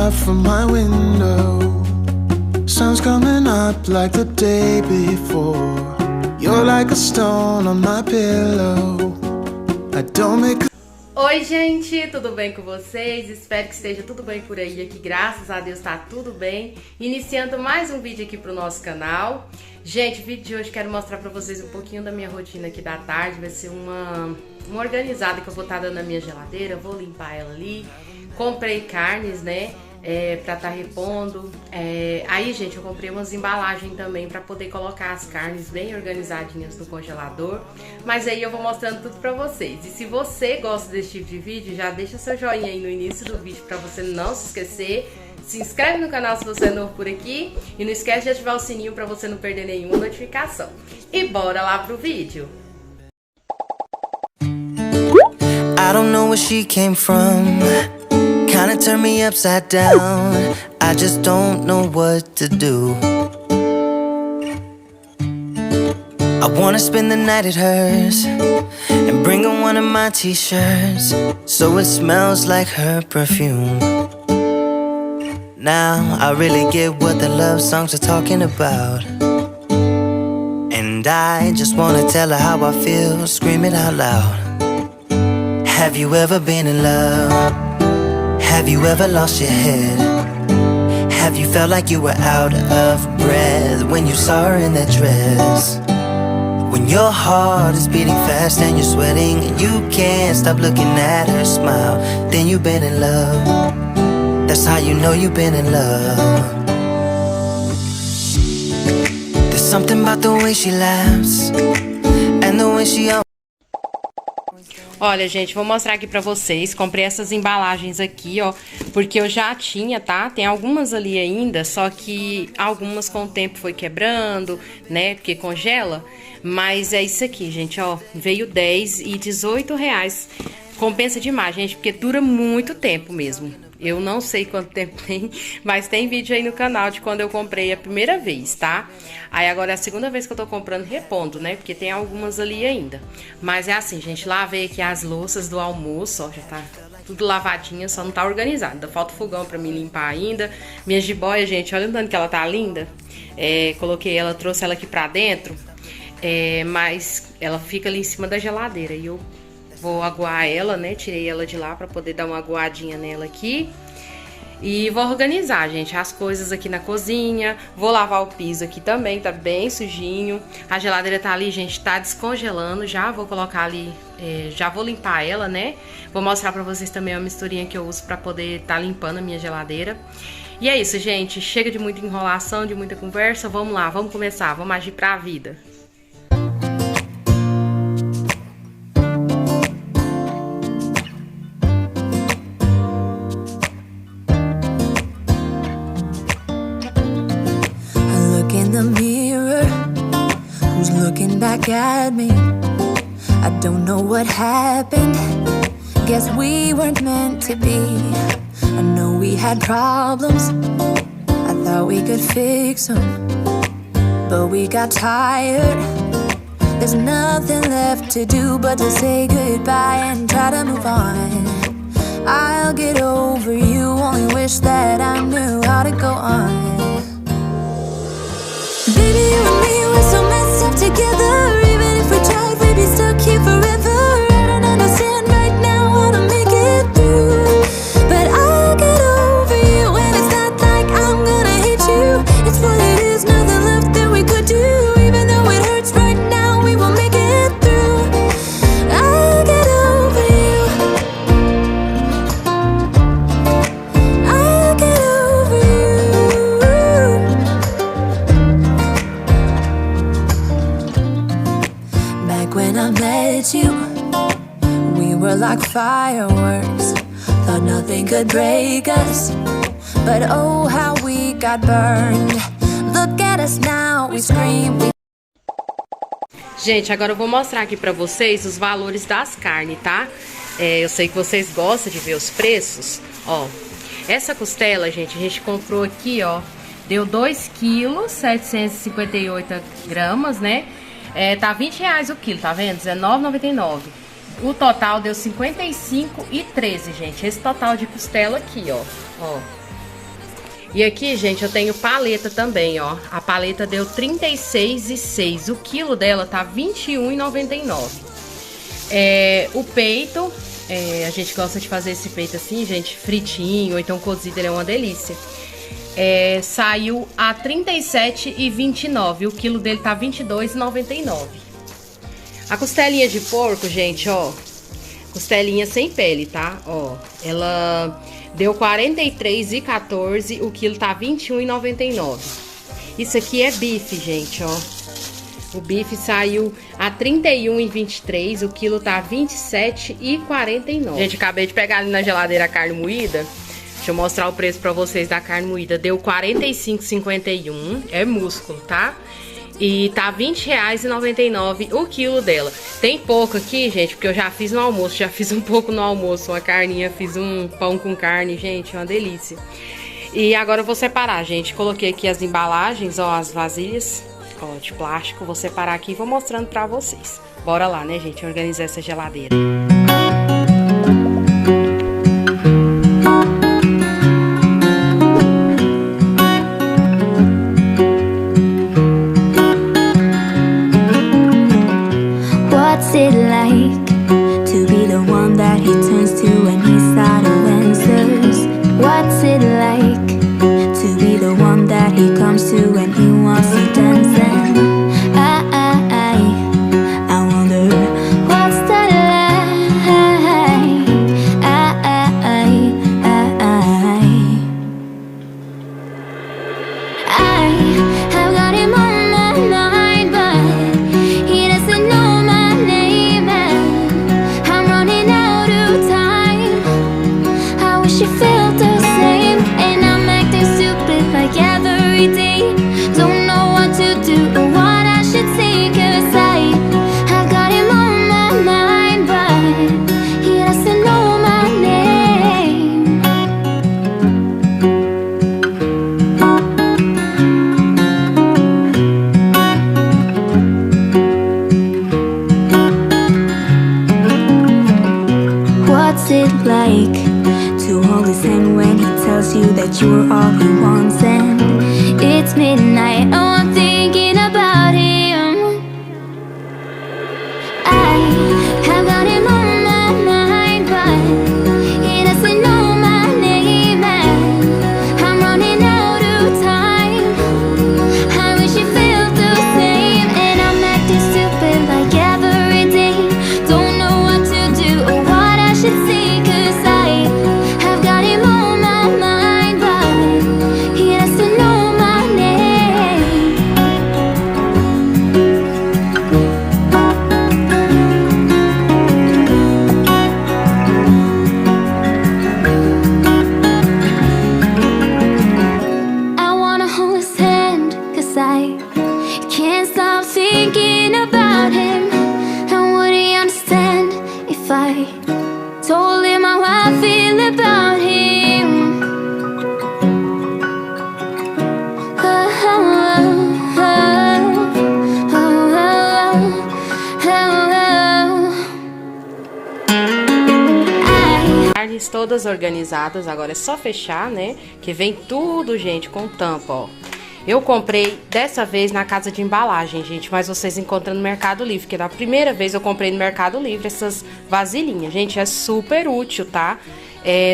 out from my window. Sun's coming up like the day before. You're like a stone on my pillow. I don't make. Oi gente, tudo bem com vocês? Espero que esteja tudo bem por aí. Aqui, graças a Deus, tá tudo bem. Iniciando mais um vídeo aqui pro nosso canal. Gente, o vídeo de hoje quero mostrar pra vocês um pouquinho da minha rotina aqui da tarde. Vai ser uma organizada que eu vou estar dando na minha geladeira. Vou limpar ela ali. Comprei carnes, né? Pra estar repondo. Aí, gente, eu comprei umas embalagens também pra poder colocar as carnes bem organizadinhas no congelador. Mas aí eu vou mostrando tudo pra vocês. E se você gosta desse tipo de vídeo, já deixa seu joinha aí no início do vídeo pra você não se esquecer. Se inscreve no canal se você é novo por aqui. E não esquece de ativar o sininho pra você não perder nenhuma notificação. E bora lá pro vídeo! I don't know where she came from. Kinda turned me upside down. I just don't know what to do. I wanna spend the night at hers and bring her one of my t-shirts so it smells like her perfume. Now I really get what the love songs are talking about, and I just wanna tell her how I feel, scream it out loud. Have you ever been in love? Have you ever lost your head? Have you felt like you were out of breath when you saw her in that dress? When your heart is beating fast and you're sweating and you can't stop looking at her smile, then you've been in love. That's how you know you've been in love. There's something about the way she laughs and the way she... Olha, gente, vou mostrar aqui pra vocês. Comprei essas embalagens aqui, ó, porque eu já tinha, tá? Tem algumas ali ainda, só que algumas com o tempo foi quebrando, né? Porque congela. Mas é isso aqui, gente, ó. Veio 10 e 18 reais. Compensa demais, gente, porque dura muito tempo mesmo. Eu não sei quanto tempo tem, mas tem vídeo aí no canal de quando eu comprei a primeira vez, tá? Aí agora é a segunda vez que eu tô comprando repondo, né? Porque tem algumas ali ainda. Mas é assim, gente, lavei aqui as louças do almoço, ó, já tá tudo lavadinha, só não tá organizado. Ainda falta o fogão pra me limpar ainda. Minha jiboia, gente, olha o tanto que ela tá linda. Coloquei ela, trouxe ela aqui pra dentro, mas ela fica ali em cima da geladeira e eu... vou aguar ela, né? Tirei ela de lá pra poder dar uma aguadinha nela aqui. E vou organizar, gente, as coisas aqui na cozinha. Vou lavar o piso aqui também, tá bem sujinho. A geladeira tá ali, gente, tá descongelando. Já vou colocar ali, já vou limpar ela, né? Vou mostrar pra vocês também a misturinha que eu uso pra poder tá limpando a minha geladeira. E é isso, gente. Chega de muita enrolação, de muita conversa. Vamos lá, vamos começar, vamos agir pra vida. Back at me, I don't know what happened. Guess we weren't meant to be. I know we had problems, I thought we could fix them, but we got tired. There's nothing left to do but to say goodbye and try to move on. I'll get over you, only wish that I knew how to go on. Baby, you and me, we're so messed up together. Even if we tried, we'd be stuck here forever. I don't understand right now how to make it through, but I'll get over you, and it's not like I'm gonna hate you. It's what it is, nothing left that we could do. Even though it hurts right now, we will make it through. I'll get over you. I'll get over you. Back when I met you, we were like fireworks. Thought nothing could break us, but oh how we got burned. Look at us now, we scream. Gente, agora eu vou mostrar aqui pra vocês os valores das carnes, tá? Eu sei que vocês gostam de ver os preços. Ó, essa costela, gente, a gente comprou aqui, ó. Deu 2 quilos, 758 gramas, né? Tá 20 reais o quilo, tá vendo? R$19,99. O total deu 55,13, gente. Esse total de costela aqui, ó. E aqui, gente, eu tenho paleta também, ó. A paleta deu R$ 36,06. O quilo dela tá R$ 21,99. O peito, a gente gosta de fazer esse peito assim, gente, fritinho, ou então cozido, ele é uma delícia. Saiu a R$ 37,29. O quilo dele tá R$ 22,99. A costelinha de porco, gente, ó. Costelinha sem pele, tá? Ó, ela deu R$ 43,14. O quilo tá R$ 21,99. Isso aqui é bife, gente, ó. O bife saiu a R$ 31,23. O quilo tá R$ 27,49. Gente, acabei de pegar ali na geladeira a carne moída. Deixa eu mostrar o preço pra vocês da carne moída. Deu R$ 45,51. É músculo, tá? E tá R$ 20,99 o quilo dela. Tem pouco aqui, gente, porque eu já fiz no almoço. Já fiz um pouco no almoço. Uma carninha, fiz um pão com carne, gente, uma delícia. E agora eu vou separar, gente. Coloquei aqui as embalagens, ó, as vasilhas, ó, de plástico. Vou separar aqui e vou mostrando pra vocês. Bora lá, né, gente, organizar essa geladeira. What's it like to be the one that he turns to when he's out of answers? What's it like to be the one that he comes to when he wants to dance? And I wonder what's that like? I've got him on my mind, but he doesn't know my name, and I'm running out of time. I wish you felt the same, and I'm acting stupid like every day. Don't know what to do or what I should say, 'cause I've got him on my mind, but he doesn't know my name. What's it like to hold his hand when he tells you that you're all he wants? And it's midnight, oh, I'm thinking about him. I've got him on my mind, but he doesn't know my name, and I'm running out of time. I wish you felt the same, and I'm acting stupid like every day. Don't know what to do or what I should say, 'cause I've got him on my mind, but he doesn't know my name. I wanna hold his hand, 'cause I can't stop thinking about him. And would he understand if I told him how I feel about him? Oh, oh, oh, oh, oh. Carnes todas organizadas, agora é só fechar, né? Que vem tudo, gente, com tampa, ó. Eu comprei dessa vez na casa de embalagem, gente, mas vocês encontram no Mercado Livre, que da primeira vez eu comprei no Mercado Livre essas vasilhinhas. Gente, é super útil, tá?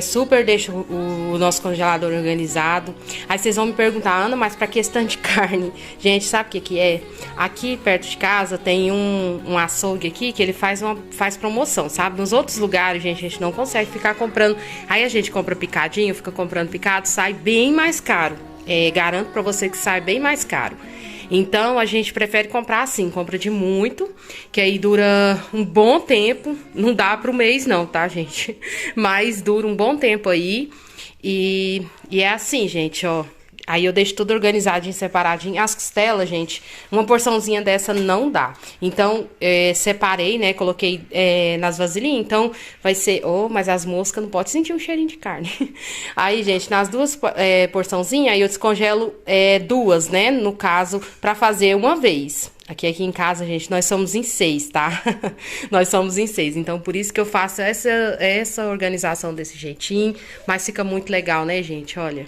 Super deixa o nosso congelador organizado. Aí vocês vão me perguntar, Ana, mas pra que esse tanto de carne? Gente, sabe o que que é? Aqui perto de casa tem um açougue aqui que ele faz promoção, sabe? Nos outros lugares, gente, a gente não consegue ficar comprando. Aí a gente compra picadinho, fica comprando picado, sai bem mais caro. Garanto pra você que sai bem mais caro. Então a gente prefere comprar assim, compra de muito, que aí dura um bom tempo. Não dá pro mês não, tá, gente? Mas dura um bom tempo aí. E é assim, gente, ó. Aí eu deixo tudo organizadinho, separadinho. As costelas, gente, uma porçãozinha dessa não dá. Então, separei, né, coloquei nas vasilhinhas. Então, vai ser... Oh, mas as moscas não podem sentir um cheirinho de carne. Aí, gente, nas duas porçãozinhas, aí eu descongelo duas, né, no caso, pra fazer uma vez. Aqui em casa, gente, nós somos em 6, tá? Nós somos em 6. Então, por isso que eu faço essa organização desse jeitinho. Mas fica muito legal, né, gente? Olha...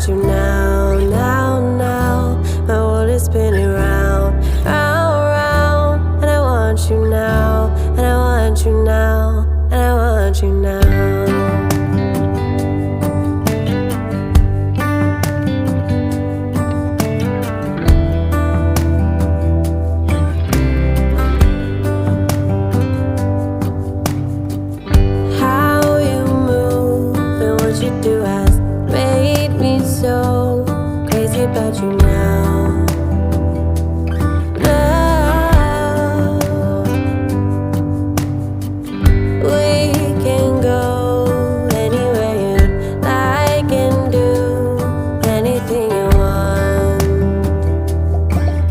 want you now, now, now. My world is spinning round, round, round. And I want you now, and I want you now, and I want you now. About you now, now. We can go anywhere you like and do anything you want,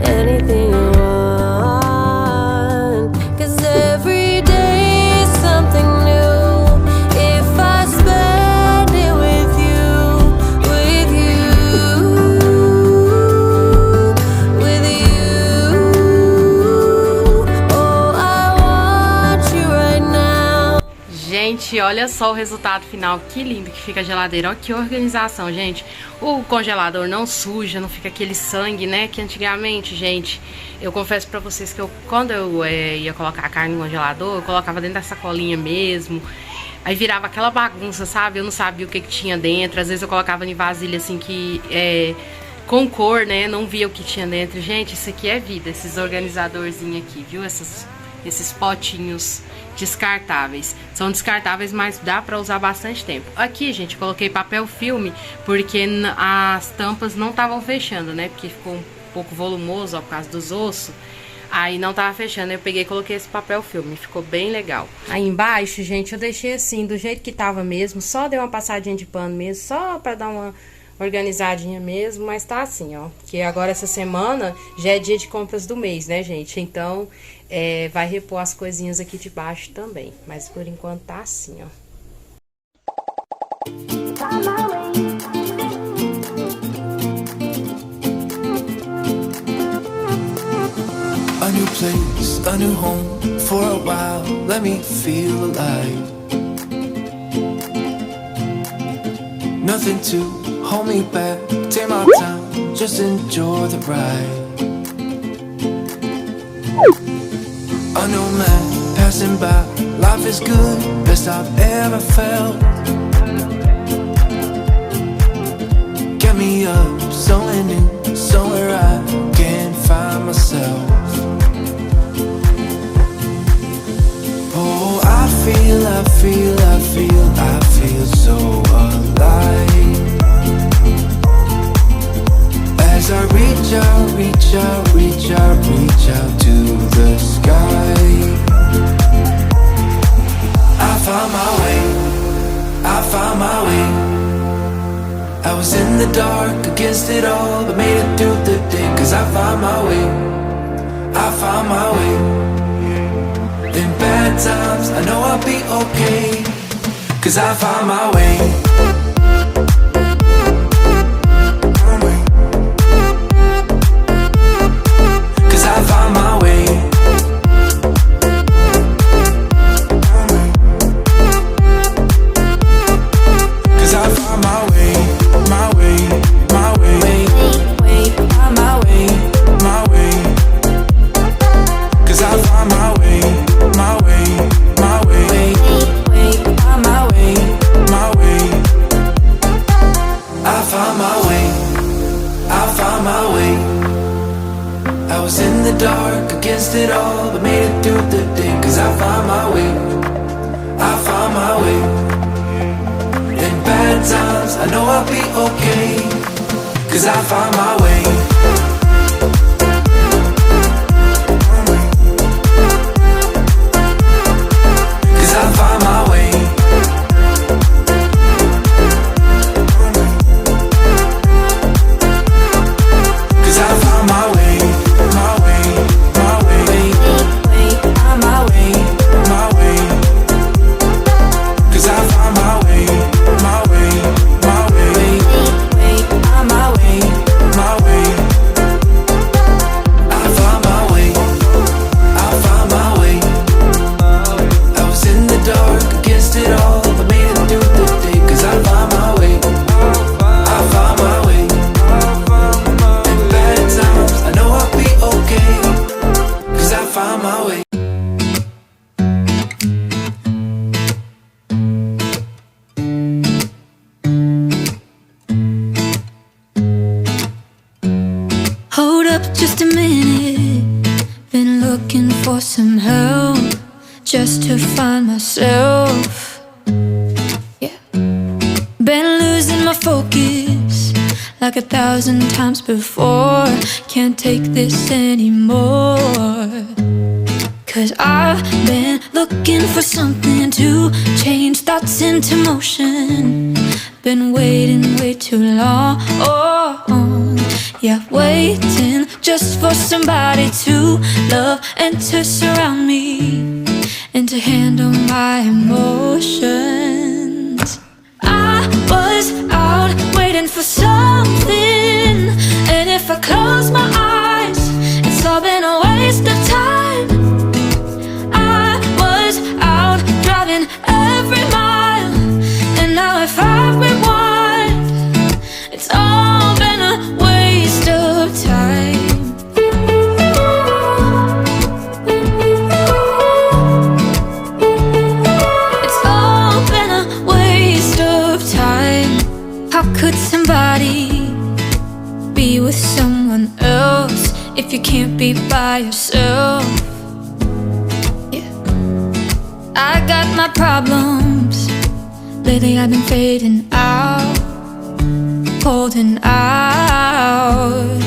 anything you want. 'Cause every day is something new. If I spend it with you, with you. Gente, olha só o resultado final, que lindo que fica a geladeira, olha que organização, gente. O congelador não suja, não fica aquele sangue, né, que antigamente, gente, eu confesso pra vocês que quando eu ia colocar a carne no congelador, eu colocava dentro da sacolinha mesmo, aí virava aquela bagunça, sabe, eu não sabia o que tinha dentro, às vezes eu colocava em vasilha assim que com cor, né, não via o que tinha dentro. Gente, isso aqui é vida, esses organizadorzinhos aqui, viu, esses potinhos descartáveis. São descartáveis, mas dá pra usar bastante tempo. Aqui, gente, coloquei papel filme porque as tampas não estavam fechando, né? Porque ficou um pouco volumoso, ó, por causa dos ossos. Aí não tava fechando, eu peguei e coloquei esse papel filme, ficou bem legal. Aí embaixo, gente, eu deixei assim, do jeito que tava mesmo, só dei uma passadinha de pano mesmo, só pra dar uma organizadinha mesmo, mas tá assim, ó. Que agora essa semana já é dia de compras do mês, né, gente? Então, vai repor as coisinhas aqui de baixo também. Mas por enquanto tá assim, ó. A new place, a new home, for a while, let me feel alive. Nothing to hold me back, take my time, just enjoy the ride. A new man passing by, life is good, best I've ever felt. Get me up, somewhere new, somewhere I can find myself. Oh, I feel so alive. As I reach out to the sky. I found my way. I was in the dark against it all, but made it through the day. 'Cause I found my way. In bad times, I know I'll be okay. 'Cause I found my way. 'Cause I found my way. 'Cause I found my way, my way, my way. Found my way, my way. 'Cause I found my way, my way, my way. Found my way, my way. I found my way, I found my way. I was in the dark against it all, but made it through the day. 'Cause I found my way, I found my way. In bad times, I know I'll be okay. 'Cause I found my way. 'Cause I found my way. 'Cause I found my way, my way, my way. Found my way, my way. 'Cause I found my way, my way, my way. Found my way, my way. just a minute. Been looking for some help just to find myself. Yeah. Been losing my focus like 1,000 times before. Can't take this anymore. Cause I've been looking for something to change thoughts into motion. Been waiting way too long. Yeah, waiting just for somebody to love and to surround me and to handle my emotions. I was out waiting for something, and if I close my eyes, it's all been a waste of time. I was out driving every mile, and now if I rewind, it's all been a waste of time. It's all been a waste of time. How could somebody be with someone else if you can't be by yourself? Yeah. I got my problems. Lately I've been fading out, holding out,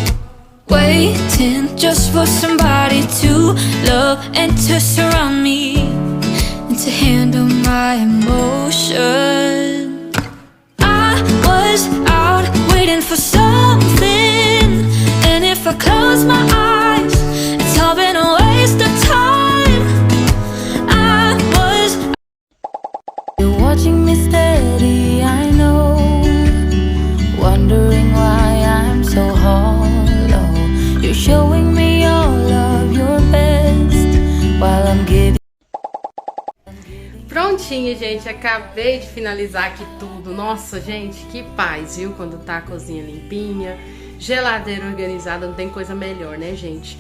waiting just for somebody to love and to surround me and to handle my emotion. I was out waiting for something, and if I close my eyes, it's all been a waste of time. I was. You're watching me steady, I know, wondering why I'm so hollow. You're showing me all of your best while I'm giving. Prontinho, gente, acabei de finalizar aqui tudo. Nossa, gente, que paz, viu? Quando tá a cozinha limpinha, geladeira organizada, não tem coisa melhor, né, gente?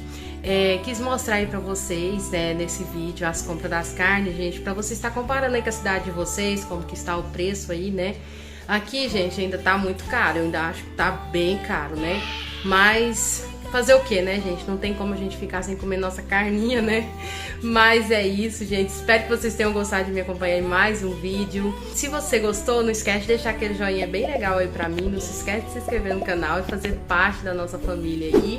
Quis mostrar aí pra vocês, né, nesse vídeo, as compras das carnes, gente, pra vocês estar comparando aí com a cidade de vocês, como que está o preço aí, né? Aqui, gente, ainda tá muito caro, eu ainda acho que tá bem caro, né? Mas fazer o que, né, gente? Não tem como a gente ficar sem comer nossa carninha, né? Mas é isso, gente. Espero que vocês tenham gostado de me acompanhar em mais um vídeo. Se você gostou, não esquece de deixar aquele joinha bem legal aí pra mim. Não se esquece de se inscrever no canal e fazer parte da nossa família aí.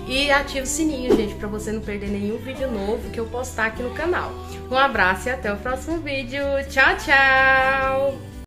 E ativa o sininho, gente, pra você não perder nenhum vídeo novo que eu postar aqui no canal. Um abraço e até o próximo vídeo. Tchau, tchau!